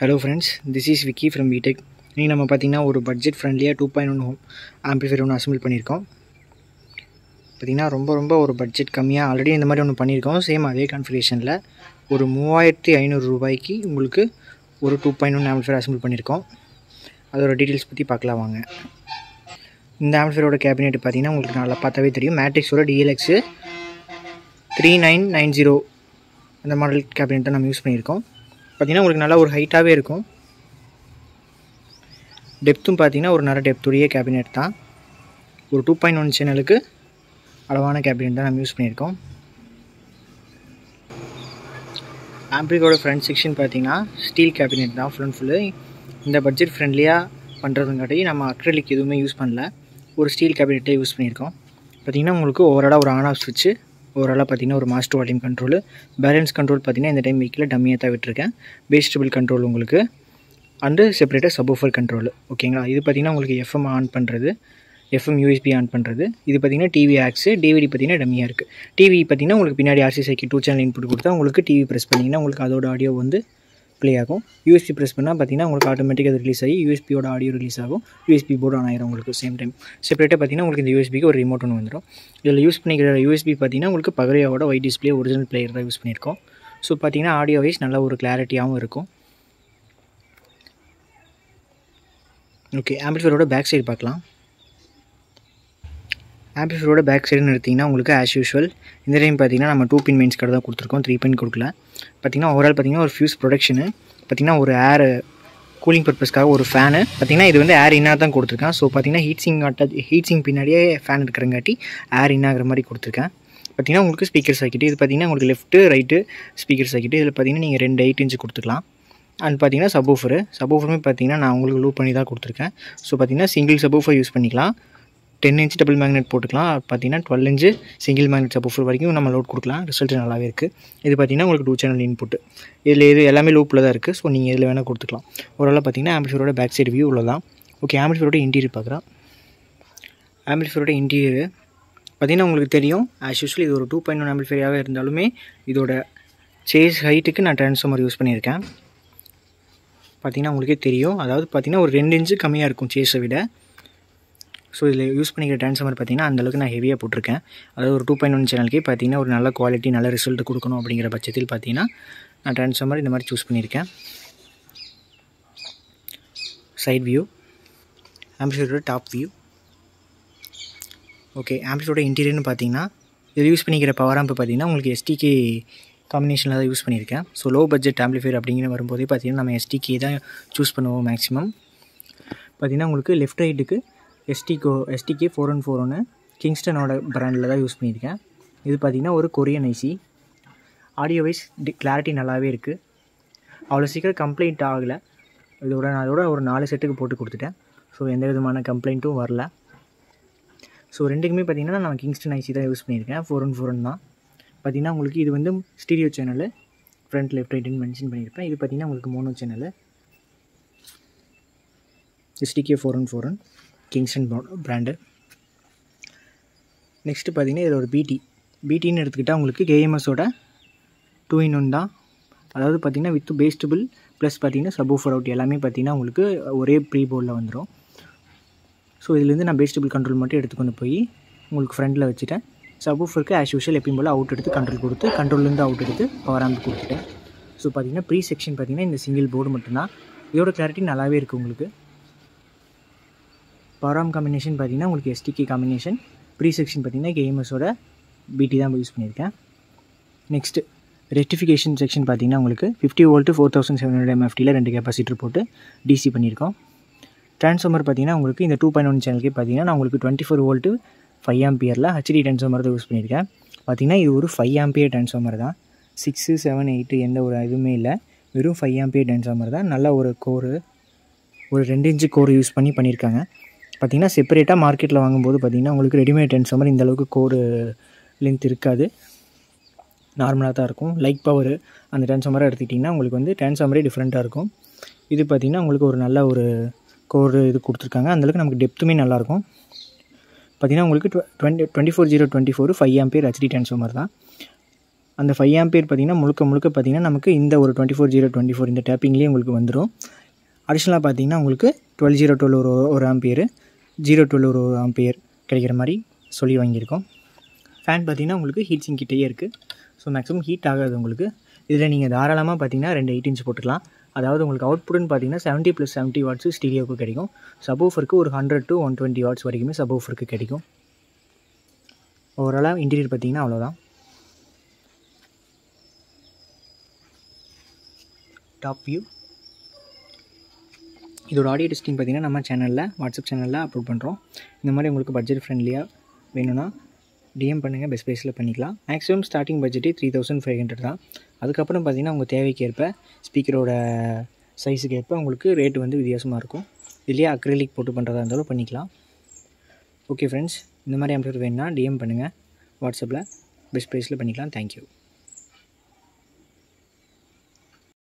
Hello friends, this is Vicky from VTech. இன்றைக்கி நம்ம பார்த்திங்கன்னா ஒரு பட்ஜெட் ஃப்ரெண்ட்லியாக 2.1 ஆம்பிளிஃபையர் ஒன்று அசம்பிள் பண்ணியிருக்கோம். பார்த்திங்கன்னா ரொம்ப ஒரு பட்ஜெட் கம்மியாக ஆல்ரெடி இந்த மாதிரி ஒன்று பண்ணியிருக்கோம். சேம் அதே கான்ஃபிகரேஷனில் ஒரு 3500 ரூபாய்க்கு உங்களுக்கு ஒரு 2.1 ஆம்பிளிஃபையர் அசம்பிள் பண்ணியிருக்கோம். அதோட டீட்டெயில்ஸ் பற்றி பார்க்கலாம் வாங்க. இந்த ஆம்பிளிஃபையரோட கேபினெட் பார்த்திங்கன்னா உங்களுக்கு நல்லா பார்த்தாவே தெரியும். மேட்ரிக்ஸோட DLX 3990 அந்த மாடல் கேபினெட் தான் நம்ம யூஸ் பண்ணியிருக்கோம். பார்த்திங்கன்னா உங்களுக்கு நல்லா ஒரு ஹைட்டாகவே இருக்கும். டெப்த்தும் பார்த்திங்கன்னா ஒரு நல்ல டெப்த்துடைய கேபினெட் தான். ஒரு 2.1 சேனலுக்கு அளவான கேபினெட் தான் நம்ம யூஸ் பண்ணியிருக்கோம். ஆம்பிளிஃபையரோட ஃப்ரண்ட் செக்ஷன் பார்த்திங்கன்னா ஸ்டீல் கேபினெட் தான் ஃபுல் அண்ட் ஃபுல்லு. இந்த பட்ஜெட் ஃப்ரெண்ட்லியாக பண்ணுறதுங்காட்டி நம்ம அக்ரிலிக் எதுவுமே யூஸ் பண்ணல, ஒரு ஸ்டீல் கேபினெட்டே யூஸ் பண்ணியிருக்கோம். பார்த்திங்கன்னா உங்களுக்கு ஓவராலாக ஒரு ஆன் ஆஃப் ஸ்விட்ச்சு, ஓவராலாக பார்த்திங்கன்னா ஒரு master volume control, balance control பார்த்திங்கன்னா இந்த டைம் வீக்கில் டம்மியாக தான் விட்டுருக்கேன். பேஸ் ட்ரிபிள் கண்ட்ரோல் உங்களுக்கு அண்டு செப்பரேட்டாக சப்வூஃபர் கண்ட்ரோல். ஓகேங்களா, இது பார்த்திங்கன்னா உங்களுக்கு FM ஆன் பண்ணுறது, FM USB ஆன் பண்ணுறது. இது பார்த்திங்கன்னா டிவி ஆக்ஸு, DVD பார்த்திங்கன்னா டம்மியாக இருக்குது. டிவி பார்த்திங்கன்னா உங்களுக்கு பின்னாடி RC சைக்கிள் 2 சேனல் இன்புட் கொடுத்தா உங்களுக்கு டிவி ப்ரெஸ் பண்ணிங்கன்னா உங்களுக்கு அதோட ஆடியோ வந்து ப்ளே ஆகும். USB ப்ரெஸ் பண்ணால் பார்த்திங்கன்னா உங்களுக்கு ஆட்டோமேட்டிக்காக அது ரிலீஸ் ஆகி USBயோட ஆடியோ ரிலீஸ் ஆகும். USB போர்டு ஆன் ஆயிரும் உங்களுக்கு சேம் டைம். செப்பரேட்டாக பார்த்திங்கன்னா உங்களுக்கு இந்த USBக்கு ஒரு ரிமோட் ஒன்று வந்துடும். இதில் யூஸ் பண்ணிக்கிற USB பார்த்திங்கன்னா உங்களுக்கு பகரியாவோட ஒயிட் டிஸ்பிளே ஒரிஜினல் பிளேயர் தான் யூஸ் பண்ணியிருக்கோம். ஸோ பார்த்திங்கன்னா ஆடியோ வைஸ் நல்ல ஒரு கிளாரிட்டியாகவும் இருக்கும். ஓகே, ஆம்பிளிஃபையரோட பேக் சைடு பார்க்கலாம். ஆம்பிளிஃபையரோட பேக் சைடுன்னு எடுத்திங்கன்னா உங்களுக்கு ஆஸ் யூஷுவல் இந்த டைம் பார்த்திங்கன்னா நம்ம 2 பின் மெயின்ஸ் கார்டு தான் கொடுத்துருக்கோம், 3 பின் கொடுக்கல. பார்த்திங்கன்னா ஓவரால் பார்த்திங்கன்னா ஒரு ஃபியூஸ் ப்ரொடக்ஷனு, பார்த்திங்கன்னா ஒரு ஏர் கூலிங் பர்பஸ்க்காக ஒரு ஃபேனு. பார்த்திங்கன்னா இது வந்து ஏர் இன்னாக தான் கொடுத்துருக்கேன். ஸோ பார்த்திங்கன்னா ஹீட் சிங் பின்னாடியே ஃபேன் இருக்கிறங்காட்டி ஏர் இன்னாகிற மாதிரி கொடுத்துருக்கேன். பார்த்திங்கன்னா உங்களுக்கு ஸ்பீக்கர் சர்க்கிட்டு, இது பார்த்திங்கன்னா உங்களுக்கு லெஃப்ட்டு ரைட்டு ஸ்பீக்கர் சர்க்கிட்டு. இதில் பார்த்திங்கன்னா நீங்கள் 2 8 இன்ச்சு கொடுத்துக்கலாம். அண்ட் பார்த்திங்கன்னா சப்வூஃபருமே பார்த்திங்கன்னா நான் உங்களுக்கு லூப் பண்ணி தான் கொடுத்துருக்கேன். ஸோ பார்த்திங்கன்னா சிங்கிள் சப்வூஃபர் யூஸ் பண்ணிக்கலாம், 10 இன்ச் டபுள் மேக்னெட் போட்டுக்கலாம். பார்த்திங்கன்னா 12 இன்ச்சு சிங்கிள் மேக்னெட் சப்வூஃபர் வரைக்கும் நம்ம லோட் கொடுக்கலாம். ரிசல்ட் நல்லாவே இருக்குது. இது பார்த்திங்கன்னா உங்களுக்கு 2 சேனல் இன்புட்டு. இதில் இது எல்லாமே லூப்பில் தான் இருக்குது. ஸோ நீங்கள் இதில் வேணால் கொடுத்துக்கலாம். ஓரளவு பார்த்திங்கன்னா ஆம்பிளிஃபையரோட பேக் சைடு வியூ உள்ள தான். ஓகே, ஆம்பிளிஃபையரோட இன்டீரியர் பார்க்குறோம். ஆம்பிளிஃபையரோட இன்டீரியர் பார்த்திங்கன்னா உங்களுக்கு தெரியும். ஆஸ் யூஸ்வல் இது ஒரு 2.1 ஆம்பிளிஃபையராகவே இருந்தாலுமே இதோட சேஸ் ஹைட்டுக்கு நான் ட்ரான்ஸ்ஃபார்மர் யூஸ் பண்ணியிருக்கேன். பார்த்திங்கன்னா உங்களுக்கே தெரியும். அதாவது பார்த்திங்கன்னா ஒரு 2 இன்ச்சு கம்மியாக இருக்கும் சேஸை விட. ஸோ இதில் யூஸ் பண்ணிக்கிற ட்ரான்ஸ்ஃபார்மர் பார்த்திங்கன்னா அந்தளவுக்கு நான் ஹெவியாக போட்டிருக்கேன். அதாவது ஒரு 2.1 சேனலுக்கே பார்த்திங்கன்னா ஒரு நல்ல குவாலிட்டி நல்ல ரிசல்ட் கொடுக்கணும் அப்படிங்கிற பட்சத்தில் பார்த்திங்கன்னா நான் ட்ரான்ஸ்ஃபார்மர் இந்த மாதிரி சூஸ் பண்ணியிருக்கேன். சைட் வியூ, ஆம்பிளிஃபையரோட டாப் வியூ. ஓகே, ஆம்பிளிஃபையரோட இன்டீரியர்னு பார்த்திங்கன்னா இது யூஸ் பண்ணிக்கிற பவர் ஆம்ப் பார்த்திங்கன்னா உங்களுக்கு STK காம்பினேஷனில் தான் யூஸ் பண்ணியிருக்கேன். ஸோ லோ பட்ஜெட் ஆம்பிளிஃபையர் அப்படிங்கிற வரும்போதே பார்த்திங்கன்னா நம்ம STK தான் சூஸ் பண்ணுவோம் மேக்ஸிமம். பார்த்திங்கன்னா உங்களுக்கு லெஃப்ட் ரைட்டுக்கு STK 4141 கிங்ஸ்டனோட பிராண்டில் தான் யூஸ் பண்ணியிருக்கேன். இது பார்த்திங்கன்னா ஒரு Korean IC. Audio wise clarity நல்லாவே இருக்குது. அவ்வளோ சீக்கிரம் கம்ப்ளைண்ட் ஆகலை. அதோட ஒரு 4 செட்டுக்கு போட்டு கொடுத்துட்டேன். ஸோ எந்த விதமான கம்ப்ளைண்ட்டும் வரல. ஸோ ரெண்டுக்குமே பார்த்திங்கன்னா நான் கிங்ஸ்டன் ஐசி தான் யூஸ் பண்ணியிருக்கேன். 4141 தான். பார்த்திங்கன்னா உங்களுக்கு இது வந்து ஸ்டீரியோ சேனலு, ஃப்ரண்ட் லெஃப்ட் ரைட்டுன்னு மென்ஷன் பண்ணியிருப்பேன். இது பார்த்திங்கன்னா உங்களுக்கு mono channel, STK 4141 Kingston brand. Next பார்த்திங்கன்னா இதில் ஒரு பிடின்னு எடுத்துக்கிட்டால் உங்களுக்கு KMSோட 2-in-1 தான். அதாவது பார்த்திங்கன்னா வித் பேஸ் ட்ரிபிள் ப்ளஸ் பார்த்திங்கன்னா சப்வூஃபர் அவுட் எல்லாமே பார்த்திங்கன்னா உங்களுக்கு ஒரே ப்ரீ போர்டில் வந்துடும். ஸோ இதுலேருந்து நான் பேஸ் ட்ரிபிள் கண்ட்ரோல் மட்டும் எடுத்துக்கொண்டு போய் உங்களுக்கு ஃப்ரண்ட்டில் வச்சுட்டேன். சப்வூஃபருக்கு ஆஸ் யூஷுவல் எப்பயும் போல் அவுட் எடுத்து கண்ட்ரோல் கொடுத்து, கண்ட்ரோல்லேருந்து அவுட் எடுத்து பவர் ஆம்ப் கொடுத்துட்டேன். ஸோ பார்த்திங்கன்னா ப்ரீ செக்ஷன் பார்த்திங்கன்னா இந்த சிங்கிள் போர்டு மட்டும்தான். இதோட கிளாரிட்டி நல்லாவே இருக்குது உங்களுக்கு. பவர் ஆம்ப் காம்பினேஷன் பார்த்திங்கன்னா உங்களுக்கு STK காம்பினேஷன். ப்ரீ செக்ஷன் பார்த்திங்கன்னா KMSோட BT தான் யூஸ் பண்ணியிருக்கேன். நெக்ஸ்ட்டு ரெக்டிஃபிகேஷன் செக்ஷன் பார்த்திங்கன்னா உங்களுக்கு 50 வோல்ட்டு 4700 MFTயில் 2 கெப்பாசிட்டர் போட்டு DC பண்ணியிருக்கோம். ட்ரான்ஸ்ஃபார்மர் பார்த்திங்கன்னா உங்களுக்கு இந்த 2.1 சேனலுக்கே பார்த்திங்கன்னா நான் உங்களுக்கு 24 வோல்ட்டு 5 ஆம்பியரில் HD ட்ரான்ஸ்ஃபார்மர் தான் யூஸ் பண்ணியிருக்கேன். பார்த்திங்கன்னா இது ஒரு 5 ஆம்பியர் ட்ரான்ஸ்ஃபார்மர் தான். 6, 7, 8 எந்த ஒரு இதுவுமே இல்லை. வெறும் 5 ஆம்பியர் ட்ரான்ஸ்ஃபார்மர் தான். நல்ல ஒரு கோரு, ஒரு 2 இன்ச்சு கோர் யூஸ் பண்ணியிருக்காங்க. பார்த்திங்கன்னா செப்பரேட்டாக மார்க்கெட்டில் வாங்கும்போது பார்த்திங்கன்னா உங்களுக்கு ரெடிமேட் ட்ரான்ஸ்ஃபார்மர் இந்தளவுக்கு கோர் லென்த் இருக்காது, நார்மலாக தான் இருக்கும். லைக் பவர் அந்த ட்ரான்ஸ்ஃபார்மராக எடுத்துக்கிட்டிங்கன்னா உங்களுக்கு வந்து ட்ரான்ஸ்ஃபார்மரே டிஃப்ரெண்ட்டாக இருக்கும். இது பார்த்திங்கன்னா உங்களுக்கு ஒரு நல்ல ஒரு கோர் இது கொடுத்துருக்காங்க. அந்தளவுக்கு நமக்கு டெப்த்துமே நல்லாயிருக்கும். பார்த்திங்கன்னா உங்களுக்கு 24024 5 ஆம்பியர் HD ட்ரான்ஸ்ஃபார்மர் தான். அந்த 5 ஆம்பியர் பார்த்திங்கன்னா முழுக்க பார்த்திங்கன்னா நமக்கு இந்த ஒரு 24/0/24 இந்த டேப்பிங்லேயே உங்களுக்கு வந்துடும். அடிஷ்னலாக பார்த்திங்கன்னா உங்களுக்கு 12/0/12 ஒரு ஆம்பியர், 0/12 ஒரு ஆம்பியர் கிடைக்கிற மாதிரி சொல்லி வாங்கியிருக்கோம். ஃபேன் பார்த்திங்கன்னா உங்களுக்கு ஹீட் சிங்க் கிட்டேயே இருக்குது. ஸோ மேக்ஸிமம் ஹீட் ஆகாது உங்களுக்கு. இதில் நீங்கள் தாராளமாக பார்த்திங்கன்னா 2 8 இன்ச் போட்டுக்கலாம். அதாவது உங்களுக்கு அவுட்புட்னு பார்த்திங்கன்னா 70 + 70 வாட்ஸு ஸ்டீரியோவுக்கு கிடைக்கும். சப்வூஃபருக்கு ஒரு 100 to 120 வாட்ஸ் வரைக்குமே சப்வூஃபருக்கு கிடைக்கும். ஓவராலாக இன்டீரியர் பார்த்திங்கன்னா அவ்வளோதான். Top view. இதோட ஆடியோ டெஸ்டிங் பார்த்திங்கன்னா நம்ம சேனலில் வாட்ஸ்அப் சேனலில் அப்லோட் பண்ணுறோம். இந்த மாதிரி உங்களுக்கு பட்ஜெட் ஃப்ரெண்ட்லியாக வேணும்னா டிஎம் பண்ணுங்கள், பெஸ்ட் ப்ரைஸில் பண்ணிக்கலாம். மேக்ஸிமம் ஸ்டார்டிங் பட்ஜெட்டே 3500 தான். அதுக்கப்புறம் பார்த்திங்கன்னா உங்கள் தேவைக்கு ஏற்ப ஸ்பீக்கரோட சைஸுக்கு ஏற்ப உங்களுக்கு ரேட்டு வந்து வித்தியாசமாக இருக்கும். இதுலேயே அக்ரிலிக் போட்டு பண்ணுறதா இருந்தாலும் பண்ணிக்கலாம். ஓகே ஃப்ரெண்ட்ஸ், இந்த மாதிரி ஆம்பியர் வேணும்னா டிஎம் பண்ணுங்கள் வாட்ஸ்அப்பில், பெஸ்ட் ப்ரைஸில் பண்ணிக்கலாம். தேங்க்யூ.